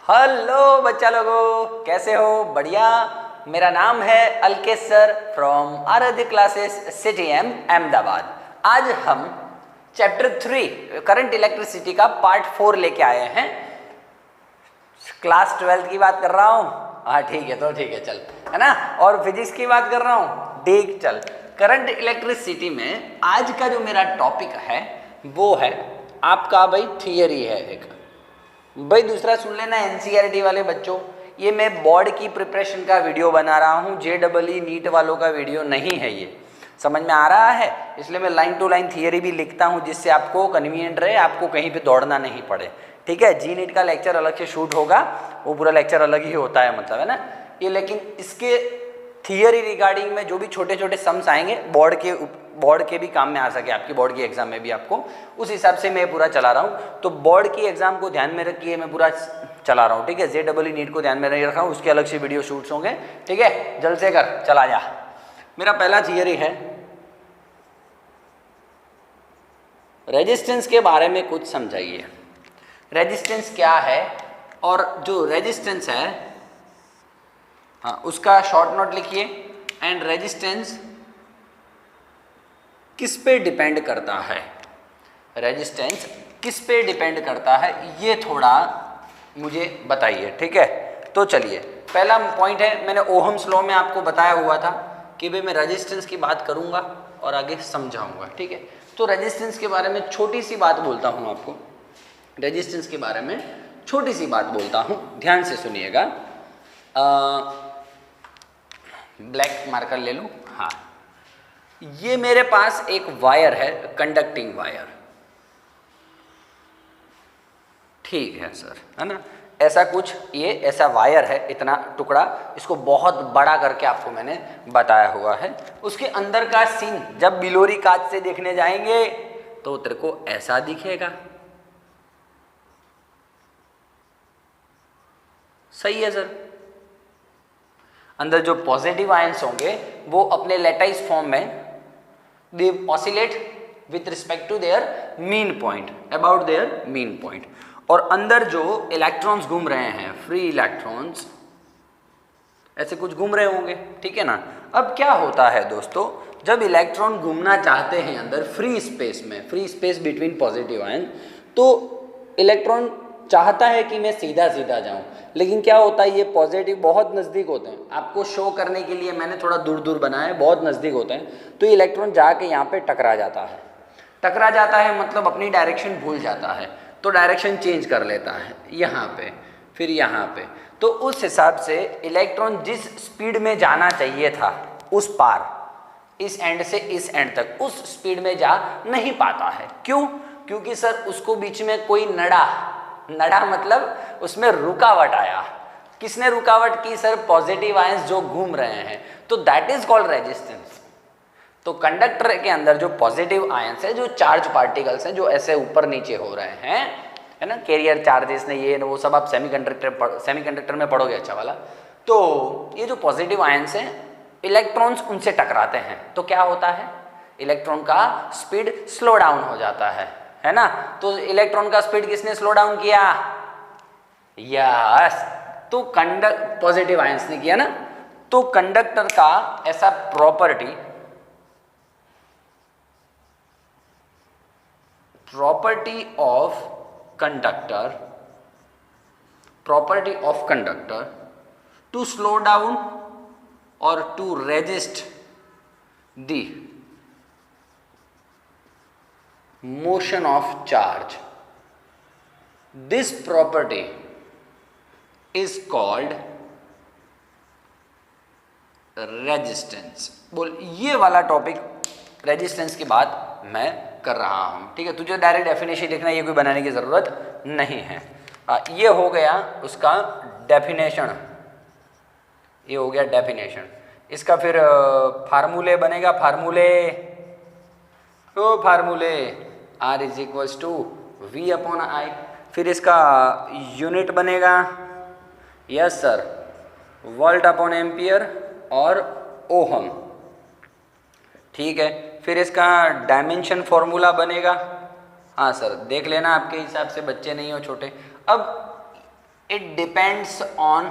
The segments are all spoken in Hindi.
हेलो बच्चा लोगों, कैसे हो? बढ़िया। मेरा नाम है अलकेश सर फ्रॉम आराध्य क्लासेस CTM अहमदाबाद। आज हम चैप्टर 3 करंट इलेक्ट्रिसिटी का पार्ट 4 लेके आए हैं। क्लास 12 की बात कर रहा हूँ। हाँ ठीक है, तो ठीक है, चल, है ना। और फिजिक्स की बात कर रहा हूँ, देख चल। करंट इलेक्ट्रिसिटी में आज का जो मेरा टॉपिक है वो है आपका भाई थियरी है एक। भाई दूसरा सुन लेना NCERT वाले बच्चों, ये मैं बोर्ड की प्रिपरेशन का वीडियो बना रहा हूँ, JEE नीट वालों का वीडियो नहीं है। ये समझ में आ रहा है? इसलिए मैं लाइन टू लाइन थियरी भी लिखता हूँ जिससे आपको कन्वीनियंट रहे, आपको कहीं पे दौड़ना नहीं पड़े। ठीक है, जी नीट का लेक्चर अलग से शूट होगा, वो पूरा लेक्चर अलग ही होता है, मतलब, है ना ये। लेकिन इसके थियरी रिगार्डिंग में जो भी छोटे छोटे सम्स आएंगे बोर्ड के भी काम में आ सके, आपकी बोर्ड की एग्जाम में भी आपको, उस हिसाब से मैं पूरा चला रहा हूँ। तो बोर्ड की एग्जाम को ध्यान में रखिए, मैं पूरा चला रहा हूँ। ठीक है, JEE नीट को ध्यान में नहीं रखा हूँ, उसके अलग से वीडियो शूट्स होंगे। ठीक है, जल्द से कर, चला जा। मेरा पहला थियरी है रेजिस्टेंस के बारे में कुछ समझाइए। रेजिस्टेंस क्या है, और जो रेजिस्टेंस है, हाँ, उसका शॉर्ट नोट लिखिए। एंड रेजिस्टेंस किस पे डिपेंड करता है, रेजिस्टेंस किस पे डिपेंड करता है, ये थोड़ा मुझे बताइए। ठीक है, तो चलिए, पहला पॉइंट है, मैंने ओहम्स लॉ में आपको बताया हुआ था कि भाई मैं रेजिस्टेंस की बात करूंगा और आगे समझाऊंगा। ठीक है, तो रेजिस्टेंस के बारे में छोटी सी बात बोलता हूं आपको। रेजिस्टेंस के बारे में छोटी सी बात बोलता हूं, ध्यान से सुनिएगा। ब्लैक मार्कर ले लूं। हाँ, ये मेरे पास एक वायर है, कंडक्टिंग वायर। ठीक है सर, है ना, ऐसा कुछ, ये ऐसा वायर है, इतना टुकड़ा, इसको बहुत बड़ा करके आपको मैंने बताया हुआ है। उसके अंदर का सीन जब बिलोरी कांच से देखने जाएंगे तो तेरे को ऐसा दिखेगा। सही है सर। अंदर जो पॉजिटिव आयंस होंगे वो अपने लैटाइस फॉर्म में they oscillate with respect to their mean point, about their mean point. और अंदर जो इलेक्ट्रॉन्स घूम रहे हैं, फ्री इलेक्ट्रॉन्स, ऐसे कुछ घूम रहे होंगे। ठीक है ना। अब क्या होता है दोस्तों, जब इलेक्ट्रॉन घूमना चाहते हैं अंदर फ्री स्पेस में, free space between positive ion, तो इलेक्ट्रॉन चाहता है कि मैं सीधा सीधा जाऊं, लेकिन क्या होता है, ये पॉजिटिव बहुत नज़दीक होते हैं। आपको शो करने के लिए मैंने थोड़ा दूर दूर बनाया है, बहुत नज़दीक होते हैं, तो इलेक्ट्रॉन जाके यहाँ पे टकरा जाता है। टकरा जाता है मतलब अपनी डायरेक्शन भूल जाता है, तो डायरेक्शन चेंज कर लेता है, यहाँ पे फिर यहाँ पे। तो उस हिसाब से इलेक्ट्रॉन जिस स्पीड में जाना चाहिए था उस पार, इस एंड से इस एंड तक, उस स्पीड में जा नहीं पाता है। क्यों? क्योंकि सर उसको बीच में कोई नड़ा मतलब उसमें रुकावट आया। किसने रुकावट की? सर पॉजिटिव आयंस जो घूम रहे हैं, तो दैट इज कॉल्ड रेजिस्टेंस। तो कंडक्टर के अंदर जो पॉजिटिव आयंस है, जो चार्ज पार्टिकल्स हैं, जो ऐसे ऊपर नीचे हो रहे हैं, है ना, कैरियर चार्जेस ने, ये वो सब आप सेमीकंडक्टर में पढ़ोगे, अच्छा वाला। तो ये जो पॉजिटिव आयंस हैं, इलेक्ट्रॉन्स उनसे टकराते हैं, तो क्या होता है, इलेक्ट्रॉन का स्पीड स्लो डाउन हो जाता है ना। तो इलेक्ट्रॉन का स्पीड किसने स्लो डाउन किया? यस, तो पॉजिटिव आयंस ने किया ना। तो कंडक्टर का ऐसा property of conductor to slow down or to resist the motion of charge. This property is called resistance. बोल, ये वाला टॉपिक रेजिस्टेंस की बात मैं कर रहा हूं। ठीक है, तुझे डायरेक्ट डेफिनेशन लिखना, ये कोई बनाने की जरूरत नहीं है। ये हो गया उसका डेफिनेशन, ये हो गया डेफिनेशन। इसका फिर फार्मूले बनेगा, फार्मूले R is equals to V/I। फिर इसका यूनिट बनेगा, यस सर, वोल्ट/एम्पियर और ओहम। ठीक है, फिर इसका डायमेंशन फॉर्मूला बनेगा। हाँ सर, देख लेना, आपके हिसाब से बच्चे नहीं हो छोटे। अब इट डिपेंड्स ऑन,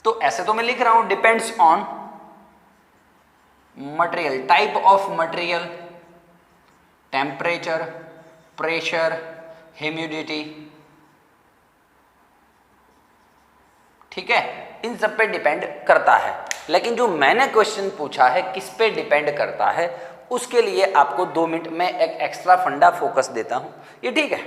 तो ऐसे तो मैं लिख रहा हूं depends on material, type of material, temperature, pressure, humidity, ठीक है, इन सब पे डिपेंड करता है। लेकिन जो मैंने क्वेश्चन पूछा है किस पे डिपेंड करता है, उसके लिए आपको 2 मिनट में एक एक्स्ट्रा फंडा फोकस देता हूं, ये ठीक है।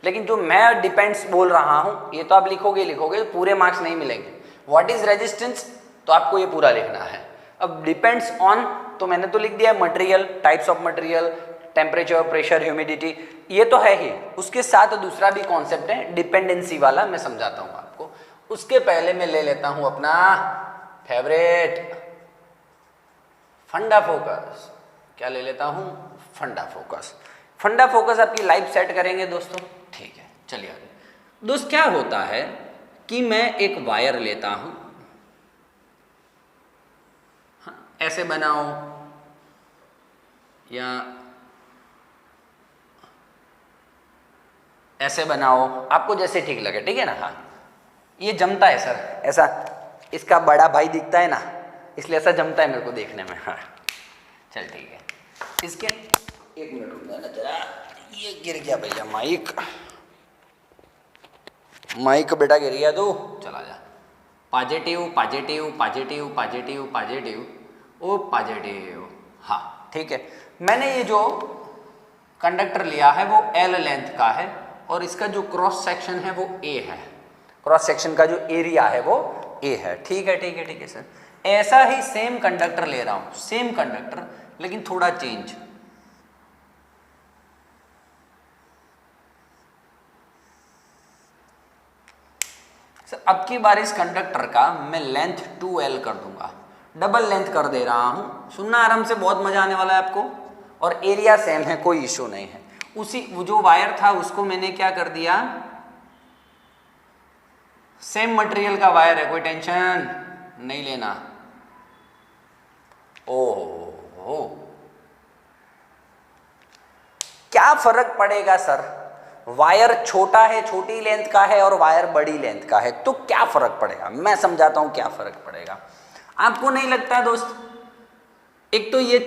लेकिन जो मैं डिपेंड्स बोल रहा हूं ये तो आप लिखोगे पूरे मार्क्स नहीं मिलेंगे। व्हाट इज रेजिस्टेंस, तो आपको ये पूरा लिखना है। अब डिपेंड्स ऑन तो मैंने तो लिख दिया material, types of material, temperature, pressure, humidity, ये तो है ही। उसके साथ दूसरा भी कॉन्सेप्ट है डिपेंडेंसी वाला, मैं समझाता हूं आपको। उसके पहले मैं ले लेता हूं अपना फेवरेट फंडा फोकस। क्या ले लेता हूं? फंडा फोकस। फंडा फोकस आपकी लाइफ सेट करेंगे दोस्तों, ठीक है। चलिए आगे दोस्त, क्या होता है कि मैं एक वायर लेता हूं, हाँ, ऐसे बनाओ या ऐसे बनाओ, आपको जैसे ठीक लगे, ठीक है ना। हाँ, ये जमता है सर, ऐसा इसका बड़ा भाई दिखता है ना, इसलिए ऐसा जमता है मेरे को देखने में। हाँ चल ठीक है। इसके 1 मिनट रुक जाना जरा, ये गिर गया भैया माइक बेटा गिर गया, तो चला जा। Positive positive positive positive positive O positive, हाँ ठीक है। मैंने ये जो कंडक्टर लिया है वो L लेंथ का है और इसका जो क्रॉस सेक्शन है वो A है, क्रॉस सेक्शन का जो एरिया है वो A है, ठीक है ठीक है ठीक है सर। ऐसा ही सेम कंडक्टर ले रहा हूं, सेम कंडक्टर लेकिन थोड़ा चेंज। सर अब की बार इस कंडक्टर का मैं लेंथ 2L कर दूंगा, डबल लेंथ कर दे रहा हूं। सुनना आराम से, बहुत मजा आने वाला है आपको। और एरिया सेम है, कोई इशू नहीं है। उसी वो जो वायर था उसको मैंने क्या कर दिया, सेम मटेरियल का वायर है, कोई टेंशन नहीं लेना। ओहो, क्या फर्क पड़ेगा सर? वायर छोटा है, छोटी लेंथ का है, और वायर बड़ी लेंथ का है, तो क्या फर्क पड़ेगा? मैं समझाता हूं क्या फर्क पड़ेगा। आपको नहीं लगता दोस्त? एक तो ये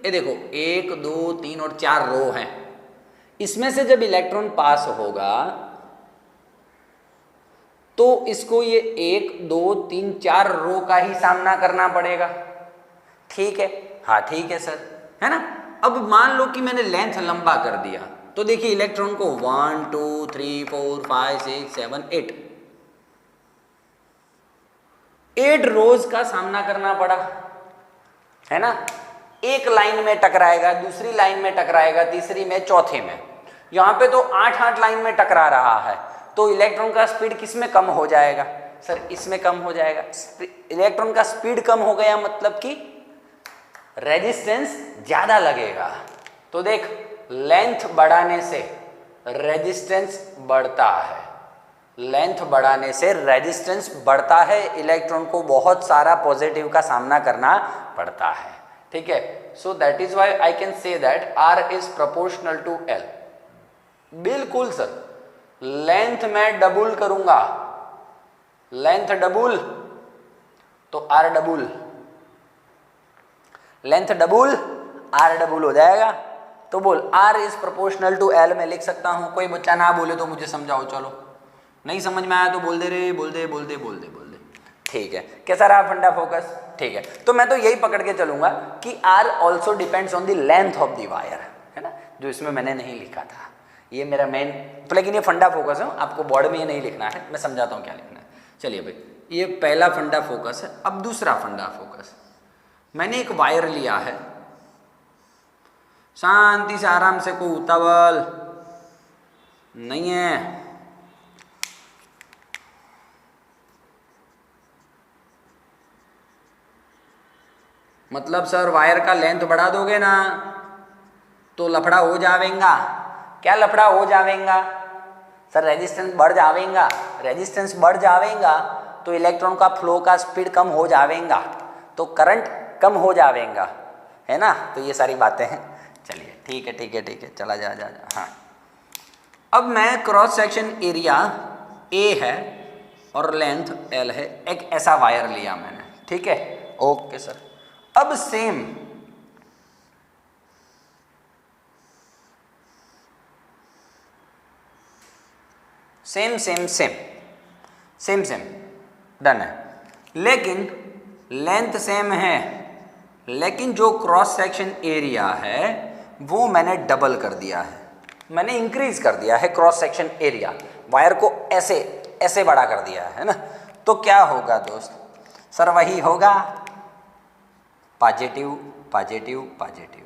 देखो 1 2 3 और 4 रो हैं, इसमें से जब इलेक्ट्रॉन पास होगा तो इसको ये 1 2 3 4 रो का ही सामना करना पड़ेगा, ठीक है। हाँ ठीक है सर, है ना। अब मान लो कि मैंने लेंथ लंबा कर दिया, तो देखिए इलेक्ट्रॉन को 1 2 3 4 5 6 7 8 रोज का सामना करना पड़ा, है ना। एक लाइन में टकराएगा, दूसरी लाइन में टकराएगा, तीसरी में, चौथे में। यहां पे तो 8 लाइन में टकरा रहा है, तो इलेक्ट्रॉन का स्पीड किस में कम हो जाएगा सर? इसमें कम हो जाएगा। इलेक्ट्रॉन का स्पीड कम हो गया मतलब कि रेजिस्टेंस ज्यादा लगेगा। तो देख, लेंथ बढ़ाने से रेजिस्टेंस बढ़ता है, लेंथ बढ़ाने से रेजिस्टेंस बढ़ता है, इलेक्ट्रॉन को बहुत सारा पॉजिटिव का सामना करना पड़ता है, ठीक है। So that is why I can say that R is proportional to L। बिल्कुल सर, लेंथ में डबल करूंगा, लेंथ डबल तो R double, length double R double हो जाएगा। तो बोल R is proportional to L में लिख सकता हूं। कोई बच्चा ना बोले तो मुझे समझाओ, चलो नहीं समझ में आया तो बोल दे रे, बोल दे, ठीक है। कैसा रहा फंडा फोकस? ठीक है। तो मैं तो यही पकड़ के चलूंगा कि R also depends on the length of the wire, है ना, जो इसमें मैंने नहीं लिखा था। ये मेरा मेन, तो लेकिन ये फंडा फोकस है, आपको बोर्ड में ये नहीं लिखना है, मैं समझाता हूँ क्या लिखना है। चलिए भाई, ये पहला फंडा फोकस है। अब दूसरा फंडा फोकस, मैंने एक वायर लिया है, शांति से आराम से, कोई उतावल नहीं है। मतलब सर वायर का लेंथ बढ़ा दोगे ना तो लफड़ा हो जावेगा। क्या लफड़ा हो जावेगा सर? रेजिस्टेंस बढ़ जावेगा, रेजिस्टेंस बढ़ जावेगा तो इलेक्ट्रॉन का फ्लो का स्पीड कम हो जावेगा, तो करंट कम हो जावेगा, है ना। तो ये सारी बातें हैं। चलिए ठीक है, चला जा। हाँ अब मैं क्रॉस सेक्शन एरिया ए है और लेंथ एल है, एक ऐसा वायर लिया मैंने, ठीक है, ओके सर। अब same same same same same same done है, लेकिन लेंथ सेम है, लेकिन जो क्रॉस सेक्शन एरिया है वो मैंने डबल कर दिया है, मैंने इंक्रीज कर दिया है क्रॉस सेक्शन एरिया, वायर को ऐसे ऐसे बड़ा कर दिया है ना। तो क्या होगा दोस्त, सर वही होगा पॉजिटिव पॉजिटिव पॉजिटिव।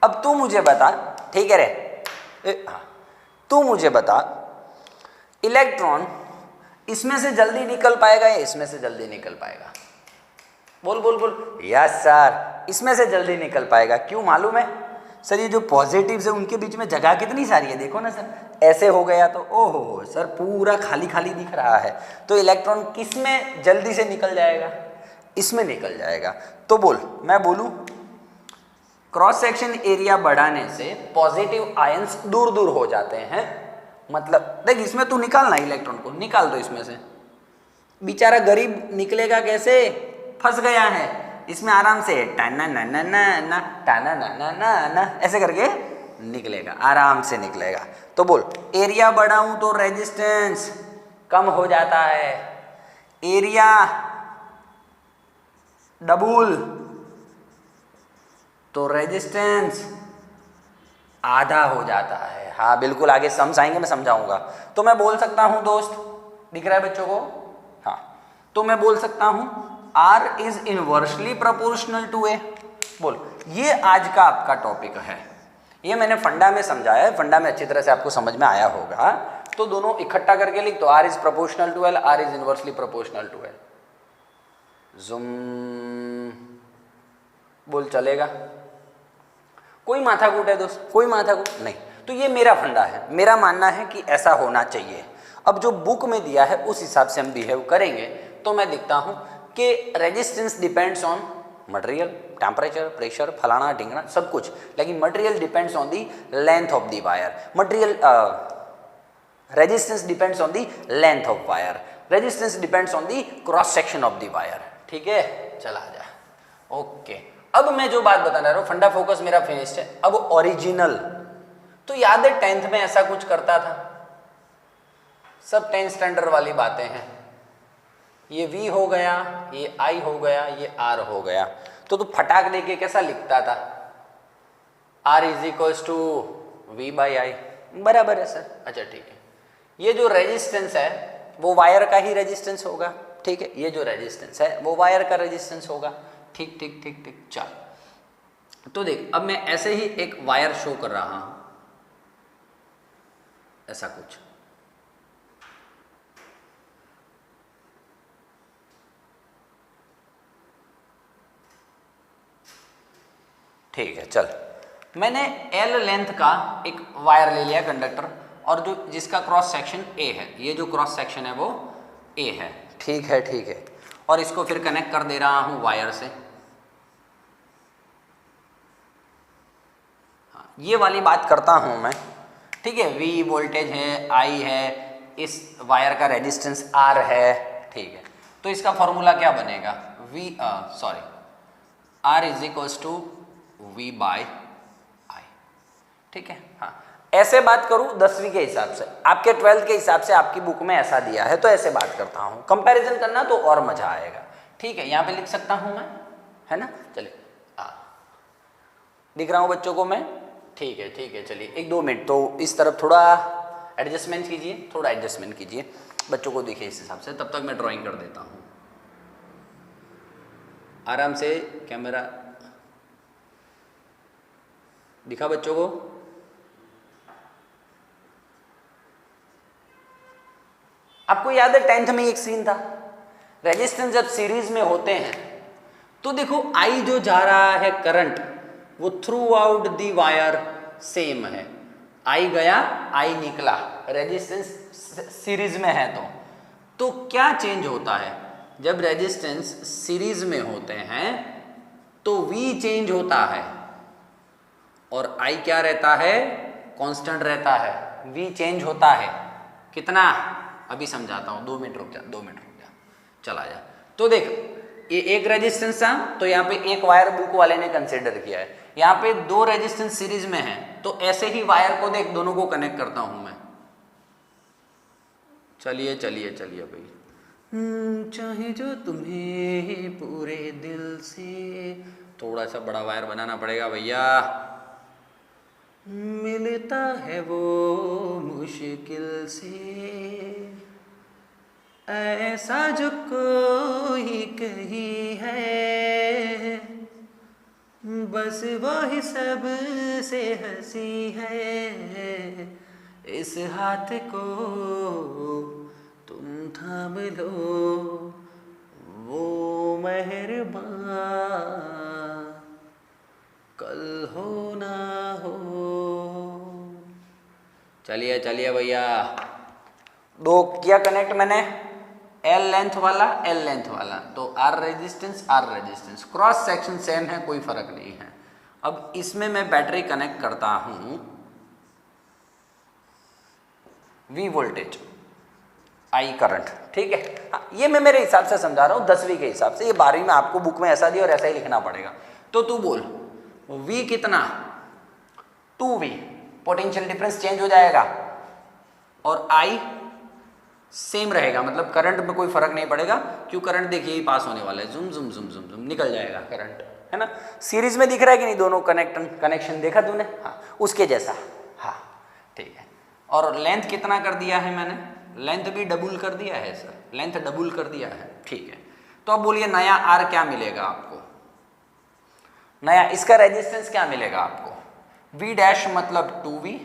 अब तू मुझे बता, ठीक है रे, हाँ, तू मुझे बता इलेक्ट्रॉन इसमें से जल्दी निकल पाएगा या इसमें से जल्दी निकल पाएगा? बोल बोल बोल। यस सर, इसमें से जल्दी निकल पाएगा। क्यों मालूम है सर? ये जो पॉजिटिव्स है उनके बीच में जगह कितनी सारी है, देखो ना सर, ऐसे हो गया तो ओहो सर पूरा खाली खाली दिख रहा है, तो इलेक्ट्रॉन किस में जल्दी से निकल जाएगा? इसमें निकल जाएगा। तो बोल, मैं बोलूं क्रॉस सेक्शन एरिया बढ़ाने से पॉजिटिव आयंस दूर दूर हो जाते हैं। मतलब देख, इसमें तू निकालना इलेक्ट्रॉन को, निकाल दो इसमें से, बेचारा गरीब निकलेगा कैसे? फंस गया है इसमें, आराम से टाना ना ना ना ना टाना ना ना ना ना ऐसे करके निकलेगा, आराम से निकलेगा। तो बोल, एरिया बढ़ाऊं तो रेजिस्टेंस कम हो जाता है, एरिया डबल तो रेजिस्टेंस आधा हो जाता है। हाँ बिल्कुल, आगे समझाएंगे, मैं समझाऊंगा। तो मैं बोल सकता हूं दोस्त, दिख रहा है बच्चों को? हाँ, तो मैं बोल सकता हूं R is inversely proportional to A। बोल, ये आज का आपका टॉपिक है, ये मैंने फंडा में समझाया है, फंडा में अच्छी तरह से आपको समझ में आया होगा। तो दोनों इकट्ठा करके लिख, तो R is proportional to L, R is inversely proportional to L। Zoom, बोल चलेगा? कोई माथाकूट है दोस्त? कोई माथाकूट नहीं। तो ये मेरा फंडा है, मेरा मानना है कि ऐसा होना चाहिए। अब जो बुक में दिया है उस हिसाब से हम बिहेव करेंगे। तो मैं दिखता हूं कि resistance depends on material, temperature, pressure, फलाना ढिंगना सब कुछ, लेकिन material depends on the length of the wire. Material resistance depends on the length of wire, resistance depends on the cross section of the wire. ठीक है, चला जा। ओके, अब मैं जो बात बताना रहा हूं, फंडा फोकस मेरा फिनिश्ड है। अब ओरिजिनल, तो याद है 10th में ऐसा कुछ करता था, सब 10th स्टैंडर्ड वाली बातें हैं। ये V हो गया, ये I हो गया, ये R हो गया। तो तू फटाक देके कैसा लिखता था? R is equals to V/I, बराबर है सर। अच्छा ठीक है, ये जो रेजिस्टेंस है वो वायर का ही रेजिस्टेंस होगा। ठीक है, ये जो रेजिस्टेंस है वो वायर का रेजिस्टेंस होगा। ठीक ठीक ठीक ठीक, चल। तो देख, अब मैं ऐसे ही एक वायर शो कर रहा हूं, ऐसा कुछ। ठीक है, चल, मैंने L लेंथ का एक वायर ले लिया, कंडक्टर, और जो जिसका क्रॉस सेक्शन A है, ये जो क्रॉस सेक्शन है वो A है। ठीक है ठीक है, और इसको फिर कनेक्ट कर दे रहा हूं वायर से। हाँ, ये वाली बात करता हूं मैं। ठीक है, V वोल्टेज है, I है, इस वायर का रेजिस्टेंस R है। ठीक है, तो इसका फॉर्मूला क्या बनेगा? R is equals to V/I। ठीक है, हाँ, ऐसे बात करूं 10वीं के हिसाब से, आपके 12th के हिसाब से आपकी बुक में ऐसा दिया है तो ऐसे बात करता हूं। कंपैरिजन करना तो और मजा आएगा। ठीक है, यहां पे लिख सकता हूं मैं, है ना? चलिए, दिख रहा हूं बच्चों को मैं? ठीक है, चलिए 1-2 मिनट तो इस तरफ थोड़ा एडजस्टमेंट कीजिए, थोड़ा एडजस्टमेंट कीजिए, बच्चों को दिखे इस हिसाब से। तब तक मैं ड्राइंग कर देता हूं आराम से। कैमरा दिखा बच्चों को? आपको याद है 10th में एक सीन था, रेजिस्टेंस जब सीरीज में होते हैं तो देखो I जो जा रहा है करंट, वो through out the wire same है। I गया, I निकला, रेजिस्टेंस सीरीज में है। तो क्या चेंज होता है? जब रेजिस्टेंस सीरीज में होते हैं तो V चेंज होता है और I क्या रहता है, कांस्टेंट रहता है। V चेंज होता है कितना, अभी समझाता हूं, 2 मिनट रुक जा, 2 मिनट रुक जा, चला जा। तो देख ये एक रेजिस्टेंस था, तो यहाँ पे एक वायर बुक वाले ने कंसिडर किया है, यहाँ पे 2 रेजिस्टेंस सीरीज में है, तो ऐसे ही वायर को देख दोनों को कनेक्ट करता हूं मैं। चलिए चलिए चलिए भाई, चाहे जो तुम्हें पूरे दिल से, थोड़ा सा बड़ा वायर बनाना पड़ेगा भैया, मिलता है वो मुश्किल से, ऐसा जो कोई कही है, बस वही सब से हंसी है, इस हाथ को तुम थाम लो, वो मेहरबान कल हो ना हो। चलिए चलिए भैया, 2 किया कनेक्ट मैंने, L लेंथ वाला L लेंथ वाला, तो R resistance, cross section same है, कोई फर्क नहीं है। अब इसमें मैं बैटरी कनेक्ट करता हूं, V वोल्टेज, I करंट, ठीक है। हाँ, ये मैं मेरे हिसाब से समझा रहा हूँ 10वीं के हिसाब से, ये 12वीं में आपको बुक में ऐसा दिया और ऐसा ही लिखना पड़ेगा। तो तू बोल V कितना, 2V, पोटेंशियल डिफरेंस चेंज हो जाएगा और I सेम रहेगा, मतलब करंट में कोई फर्क नहीं पड़ेगा, क्यों करंट देखिए ही पास होने वाला है, जुम जुम जुम जुम जुम निकल जाएगा करंट, है ना। सीरीज में दिख रहा है कि नहीं, दोनों कनेक्शन देखा तूने, हाँ उसके जैसा, हाँ ठीक है। और लेंथ कितना कर दिया है मैंने, लेंथ भी डबल कर दिया है सर, लेंथ डबल कर दिया है, ठीक है। तो अब बोलिए नया R क्या मिलेगा आपको, नया इसका रेजिस्टेंस क्या मिलेगा आपको, V डैश मतलब 2V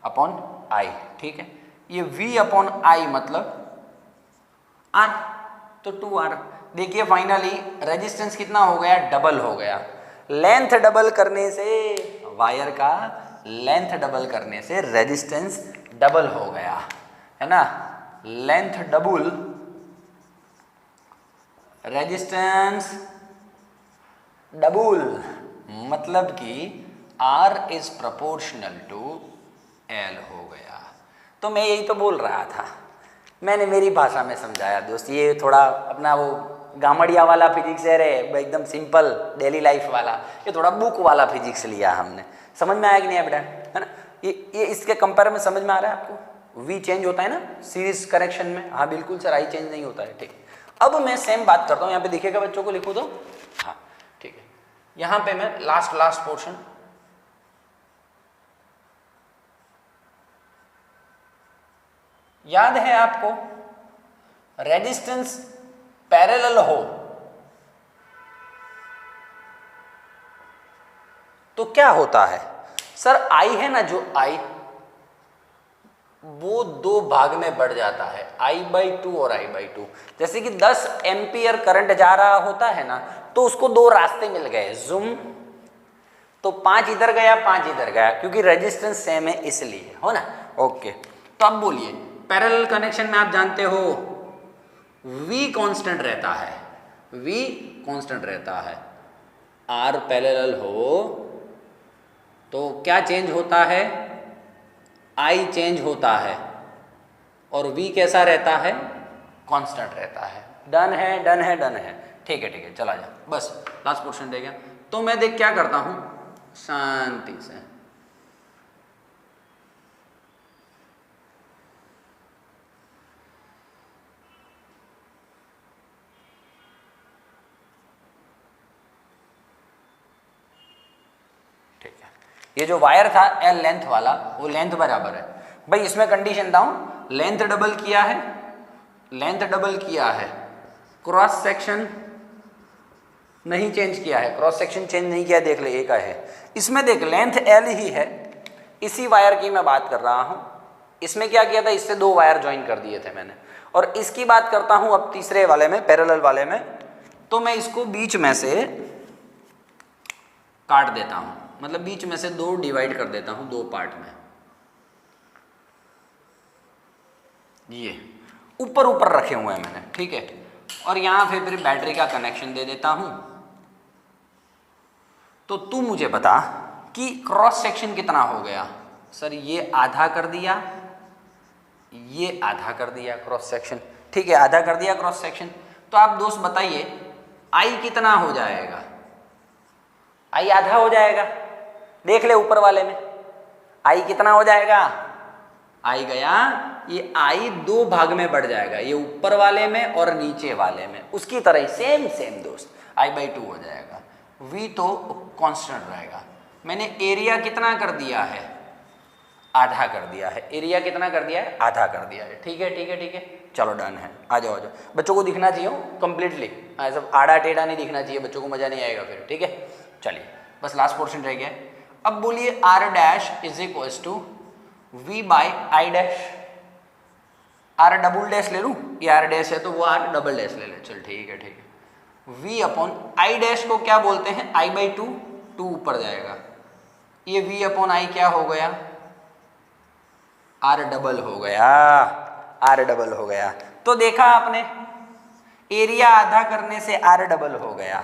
अपॉन I, ठीक है। ये V अपॉन I मतलब R, तो 2R। देखिए फाइनली रेजिस्टेंस कितना हो गया, डबल हो गया। लेंथ डबल करने से, वायर का लेंथ डबल करने से रेजिस्टेंस डबल हो गया, है ना। लेंथ डबल, रेजिस्टेंस डबल, मतलब कि R is proportional to L हो गया। तो मैं यही तो बोल रहा था, मैंने मेरी भाषा में समझाया दोस्त, ये थोड़ा अपना वो गामड़िया वाला फिजिक्स है रे, एकदम सिंपल डेली लाइफ वाला, ये थोड़ा बुक वाला फिजिक्स लिया हमने। समझ में आया कि नहीं बेटा, है ना। ये इसके कंपेयर में समझ में आ रहा है आपको, V चेंज होता है ना सीरीज कनेक्शन में, हाँ बिल्कुल सर, I चेंज नहीं होता है, ठीक है। अब मैं सेम बात करता हूँ, यहाँ पे देखिएगा बच्चों को, लिखो तो, हाँ ठीक है। यहाँ पे मैं लास्ट पोर्शन, याद है आपको, रेजिस्टेंस पैरेलल हो तो क्या होता है सर, I है ना जो I, वो 2 भाग में बढ़ जाता है, I/2 और I/2। जैसे कि 10 एम्पियर करंट जा रहा होता है ना, तो उसको 2 रास्ते मिल गए, जूम, तो 5 इधर गया 5 इधर गया, क्योंकि रेजिस्टेंस सेम है इसलिए, हो ना। ओके, तो अब बोलिए पैरेलल कनेक्शन में आप जानते हो V कांस्टेंट रहता है, V कांस्टेंट रहता है, R पैरेलल हो तो क्या चेंज होता है, I चेंज होता है, और V कैसा रहता है, कांस्टेंट रहता है। डन है, डन है, डन है, ठीक है, चला जा, बस लास्ट पोर्शन रह गया। तो मैं देख क्या करता हूं, शांति से, ये जो वायर था L लेंथ वाला, वो लेंथ बराबर है भाई, इसमें कंडीशन था, लेंथ डबल किया है, लेंथ डबल किया है, क्रॉस सेक्शन नहीं चेंज किया है, क्रॉस सेक्शन चेंज नहीं किया, देख ले एक है इसमें, देख लेंथ L ही है, इसी वायर की मैं बात कर रहा हूं। इसमें क्या किया था, इससे 2 वायर ज्वाइन कर दिए थे मैंने, और इसकी बात करता हूं अब तीसरे वाले में, पैरेलल वाले में, तो मैं इसको बीच में से काट देता हूं, मतलब बीच में से 2 डिवाइड कर देता हूं 2 पार्ट में, ये ऊपर रखे हुए हैं मैंने, ठीक है। और यहाँ फिर बैटरी का कनेक्शन दे देता हूं, तो तू मुझे बता कि क्रॉस सेक्शन कितना हो गया। सर ये आधा कर दिया, ये आधा कर दिया क्रॉस सेक्शन, ठीक है, आधा कर दिया क्रॉस सेक्शन। तो आप दोस्त बताइए आई कितना हो जाएगा, आई आधा हो जाएगा, देख ले ऊपर वाले में आई कितना हो जाएगा, आई गया, ये आई दो भाग में बढ़ जाएगा, ये ऊपर वाले में और नीचे वाले में, उसकी तरह ही सेम सेम दोस्त I/2 हो जाएगा। V तो कांस्टेंट रहेगा। मैंने एरिया कितना कर दिया है, आधा कर दिया है, एरिया कितना कर दिया है, आधा कर दिया है, ठीक है ठीक है ठीक है, चलो डन है। आ जाओ आ जाओ, बच्चों को दिखना चाहिए कंप्लीटली, ऐसा आड़ा टेढ़ा नहीं दिखना चाहिए, बच्चों को मजा नहीं आएगा फिर, ठीक है। चलिए बस लास्ट पोर्शन रह गया। अब बोलिए R' is equals to V/I', R double dash ले लूँ, ये R डैश है तो वो R डबल डैश ले ले, चल ठीक है ठीक है। V/I' को क्या बोलते हैं, I/2, 2 ऊपर जाएगा, ये V/I क्या हो गया, R डबल हो गया, R डबल हो गया। तो देखा आपने एरिया आधा करने से R डबल हो गया,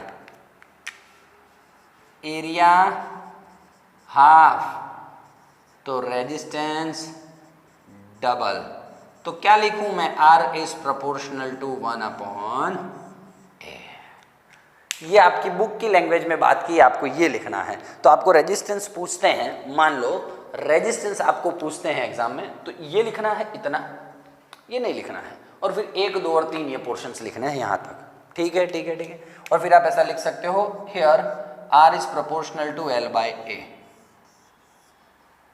एरिया हाफ तो रेजिस्टेंस डबल। तो क्या लिखूं मैं, R is proportional to 1/A। ये आपकी बुक की लैंग्वेज में बात की, आपको ये लिखना है। तो आपको रेजिस्टेंस पूछते हैं, मान लो रेजिस्टेंस आपको पूछते हैं एग्जाम में, तो ये लिखना है इतना, ये नहीं लिखना है, और फिर 1, 2 और 3 ये पोर्शंस लिखने हैं यहाँ तक, ठीक है ठीक है ठीक है। और फिर आप ऐसा लिख सकते हो, here R is proportional to L/A,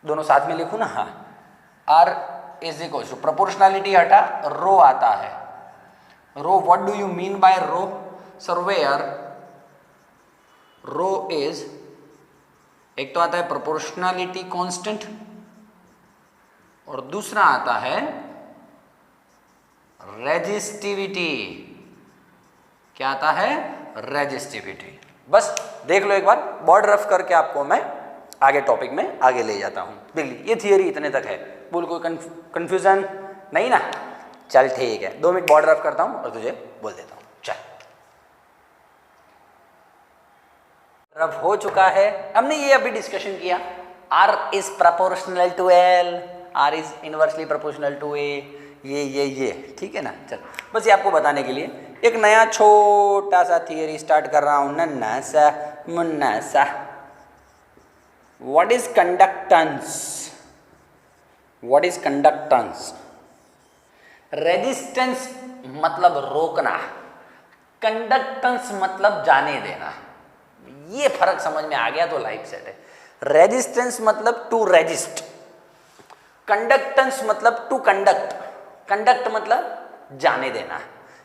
दोनों साथ में लिखूं ना, हाँ, R is equal to, proportionality हटा, रो आता है, rho what do you mean by rho, sir where rho is, एक तो आता है प्रोपोर्शनलिटी कांस्टेंट और दूसरा आता है रेजिस्टिविटी। क्या आता है, रेजिस्टिविटी। बस देख लो एक बार, बोर्ड रफ करके आपको मैं आगे टॉपिक में आगे ले जाता हूं। देख ली, ये थियरी इतने तक है, बोल कोई कंफ्यूजन नहीं ना, चल ठीक है, 2 मिनट बोर्ड रफ करता हूं और तुझे बोल देता हूं। चल रफ हो चुका है, हमने ये अभी डिस्कशन किया, R is proportional to L, R is inversely proportional to A, ये ठीक है ना। चल बस ये आपको बताने के लिए एक नया छोटा सा थियरी स्टार्ट कर रहा हूं, नन्ना सा मुन्ना सा। What is conductance, what is conductance, resistance मतलब रोकना, कंडक्टेंस मतलब जाने देना। ये फर्क समझ में आ गया तो लाइफ सेट है। रेजिस्टेंस मतलब टू रेजिस्ट, कंडक्टेंस मतलब टू कंडक्ट, कंडक्ट मतलब जाने देना,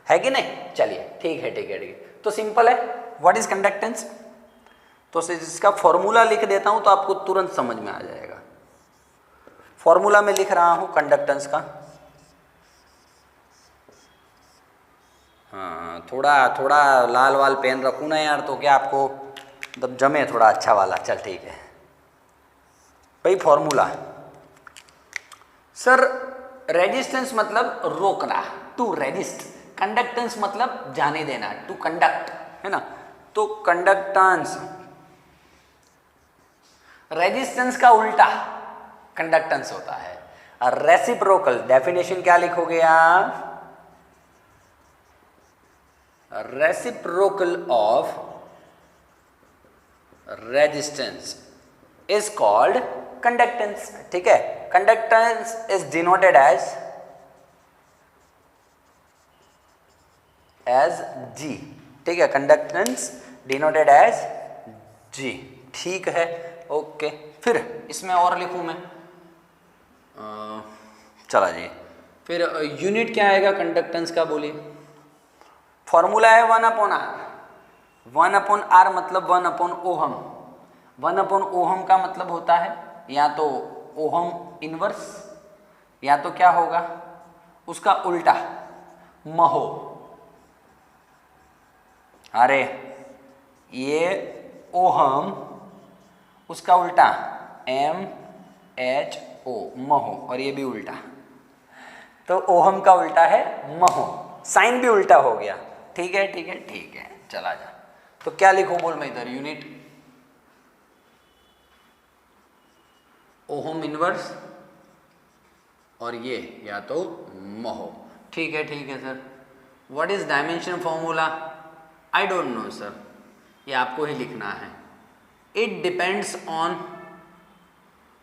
है कि नहीं। चलिए ठीक है ठीक है ठीक है, तो सिंपल है, व्हाट इज कंडक्टेंस, तो इसका फॉर्मूला लिख देता हूं तो आपको तुरंत समझ में आ जाएगा। फॉर्मूला में लिख रहा हूं कंडक्टेंस का, हाँ थोड़ा लाल वाल पेन रखूं ना यार, तो क्या आपको मतलब जमे थोड़ा अच्छा वाला। चल ठीक है भाई, फॉर्मूला, सर रेजिस्टेंस मतलब रोकना, टू रेजिस्ट, कंडक्टेंस मतलब जाने देना, टू कंडक्ट, है ना। तो कंडक्टेंस, रेजिस्टेंस का उल्टा कंडक्टेंस होता है। और रेसिप्रोकल डेफिनेशन क्या लिखोगे आप, reciprocal of resistance is called conductance, ठीक है। Conductance is denoted as G, ठीक है, कंडक्टेंस डिनोटेड एज G, ठीक है, ओके। फिर इसमें और लिखूं मैं, चला जी, फिर यूनिट क्या आएगा कंडक्टेंस का, बोलिए। फॉर्मूला है 1/R, 1/R मतलब 1/ओहम, 1/ओहम का मतलब होता है या तो ओहम इनवर्स, या तो क्या होगा उसका उल्टा महो। अरे ये ओहम, उसका उल्टा MHO, महो, और ये भी उल्टा, तो ओहम का उल्टा है महो, साइन भी उल्टा हो गया, ठीक है ठीक है ठीक है। चला जा, तो क्या लिखूं बोल मैं इधर, यूनिट ओहम इनवर्स और ये या तो महो। ठीक है sir. What is dimension formula? I don't know sir, ये आपको ही लिखना है। It depends on,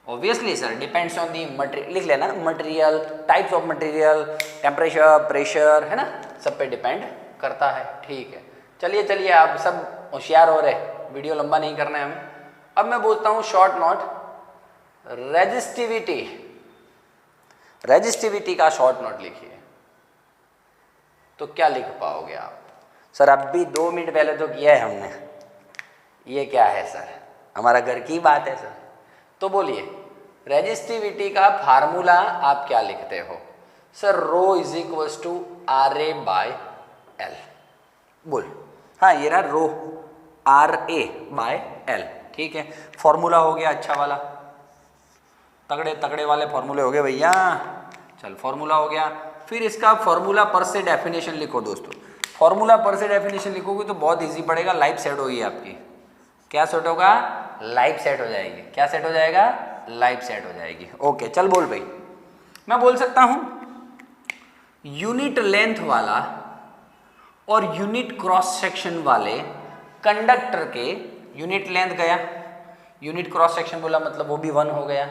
obviously sir, depends on the material, लिख लेना, material, types of material, temperature, pressure, है ना, सब पे डिपेंड करता है। ठीक है, चलिए आप सब होशियार हो रहे, वीडियो लंबा नहीं करना है हमें। अब मैं बोलता हूँ शॉर्ट नोट, रेजिस्टिविटी, रेजिस्टिविटी का शॉर्ट नोट लिखिए। तो क्या लिख पाओगे आप? सर अभी 2 मिनट पहले तो किया है हमने, ये क्या है सर? हमारा घर की बात है सर। तो बोलिए रेजिस्टिविटी का फार्मूला आप क्या लिखते हो? Sir rho is equals to R A by L. बोल, हाँ ये रहा rho, R A by L. ठीक है, फॉर्मूला हो गया अच्छा वाला, तगड़े तगड़े वाले फॉर्मूले हो गए भैया। चल फॉर्मूला हो गया, फिर इसका फॉर्मूला पर से डेफिनेशन लिखो दोस्तों। फॉर्मूला पर से डेफिनेशन लिखोगे तो बहुत इजी पड़ेगा, लाइफ सेट होगी आपकी। क्या सेट होगा? लाइफ सेट हो जाएगी। क्या सेट हो जाएगा? लाइफ सेट हो जाएगी। ओके चल बोल भाई। मैं बोल सकता हूं यूनिट लेंथ वाला और यूनिट क्रॉस सेक्शन वाले कंडक्टर के, यूनिट लेंथ गया, यूनिट क्रॉस सेक्शन बोला मतलब वो भी 1 हो गया,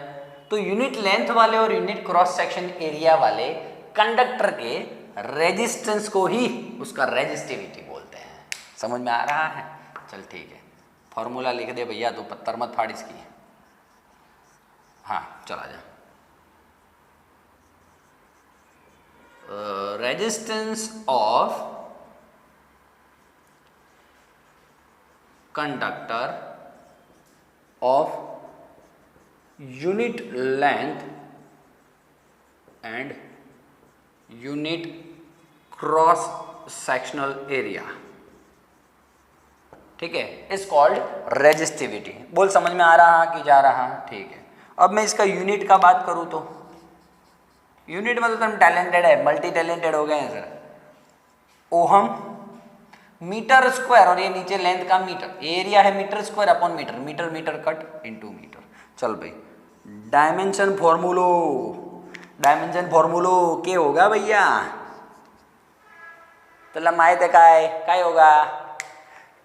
तो यूनिट लेंथ वाले और यूनिट क्रॉस सेक्शन एरिया वाले कंडक्टर के रेजिस्टेंस को ही उसका रेजिस्टिविटी बोलते हैं। समझ में आ रहा है? चल ठीक है, फॉर्मूला लिख दे भैया, तो पत्थर मत फाड़ इसकी। हाँ चला जा। Resistance of conductor of unit length and unit cross sectional area, ठीक है, इज कॉल्ड रेजिस्टिविटी। बोल समझ में आ रहा कि जा रहा? ठीक है, अब मैं इसका यूनिट का बात करूं तो यूनिट में तो तुम टैलेंटेड है, मल्टी टैलेंटेड हो गए हैं सर। ओहम मीटर स्क्वायर, और ये नीचे लेंथ का मीटर, एरिया है metre square upon metre, metre metre cut into metre. चल भाई डायमेंशन फॉर्मूलो, डायमेंशन फॉर्मूलो के होगा भैया? तो लंबाई ते काय होगा?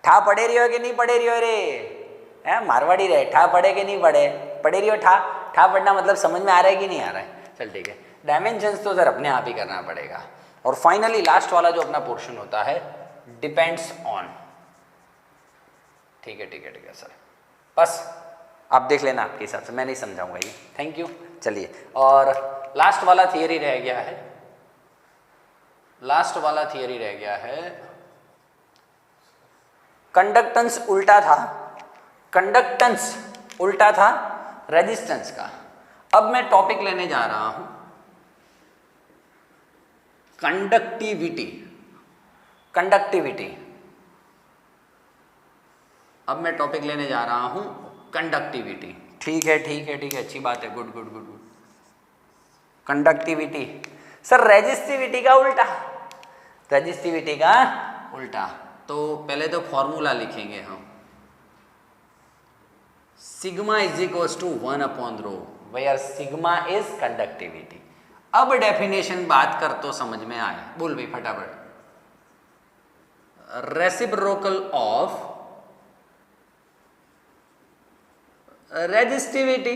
ठा पढ़े रही हो कि नहीं पढ़े रही हो रे? है मारवाड़ी रहे, ठा पढ़े कि नहीं पढ़े रही हो? ठा पढ़ना मतलब समझ में आ रहा है कि नहीं आ रहा है? चल ठीक है, डायमेंशंस तो सर अपने आप ही करना पड़ेगा। और फाइनली लास्ट वाला जो अपना पोर्शन होता है, डिपेंड्स ऑन। ठीक है सर, बस आप देख लेना आपके हिसाब से, मैं नहीं समझाऊंगा ये। Thank you. चलिए, और लास्ट वाला थियरी रह गया है, लास्ट वाला थियरी रह गया है, कंडक्टेंस उल्टा था, कंडक्टेंस उल्टा था रेजिस्टेंस का। अब मैं टॉपिक लेने जा रहा हूं कंडक्टिविटी, कंडक्टिविटी। अब मैं टॉपिक लेने जा रहा हूं कंडक्टिविटी। ठीक है, अच्छी बात है, गुड। कंडक्टिविटी सर रेजिस्टिविटी का उल्टा, रेजिस्टिविटी का उल्टा। तो पहले तो फॉर्मूला लिखेंगे हम, sigma is equals to 1 upon rho, where sigma is conductivity. अब डेफिनेशन बात कर तो समझ में आए, बोल भाई फटाफट। Reciprocal of resistivity,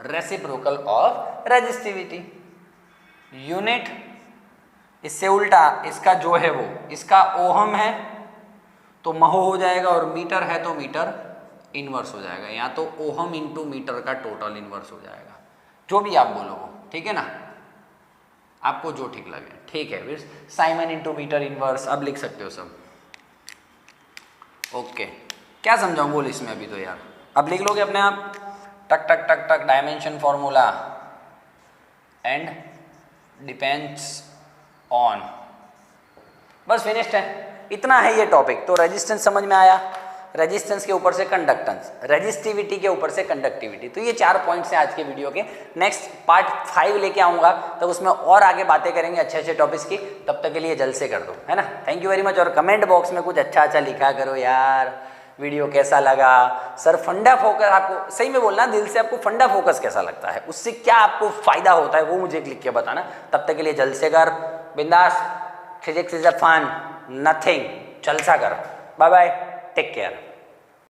reciprocal of resistivity. Unit इससे उल्टा, इसका जो है वो, इसका ओहम है तो महो हो जाएगा, और मीटर है तो मीटर इनवर्स हो जाएगा, या तो ओहम इंटू मीटर का टोटल इनवर्स हो जाएगा, जो भी आप बोलो वो। ठीक है ना, आपको जो ठीक लगे। ठीक है, फिर साइमन इंटू मीटर इनवर्स अब लिख सकते हो सब। ओके, क्या समझाऊं बोल इसमें अभी तो यार, अब लिख लोगे अपने आप, टक टक टक टक, dimension formula and depends on, बस फिनिश्ड है। इतना है ये टॉपिक। तो रेजिस्टेंस समझ में आया, रेजिस्टेंस के ऊपर से कंडक्टेंस, रेजिस्टिविटी के ऊपर से कंडक्टिविटी। तो ये 4 पॉइंट्स हैं आज के वीडियो के। नेक्स्ट पार्ट 5 लेके आऊँगा, तब उसमें और आगे बातें करेंगे अच्छे टॉपिक्स की। तब तक के लिए जल्द से कर दो, है ना। Thank you very much. और कमेंट बॉक्स में कुछ अच्छा लिखा करो यार, वीडियो कैसा लगा सर, फंडा फोकस आपको सही में बोलना दिल से, आपको फंडा फोकस कैसा लगता है, उससे क्या आपको फायदा होता है वो मुझे लिख के बताना। तब तक के लिए जल्द से कर, बिंदास, physics is a fun, nothing, जलसा कर। Bye bye, take care.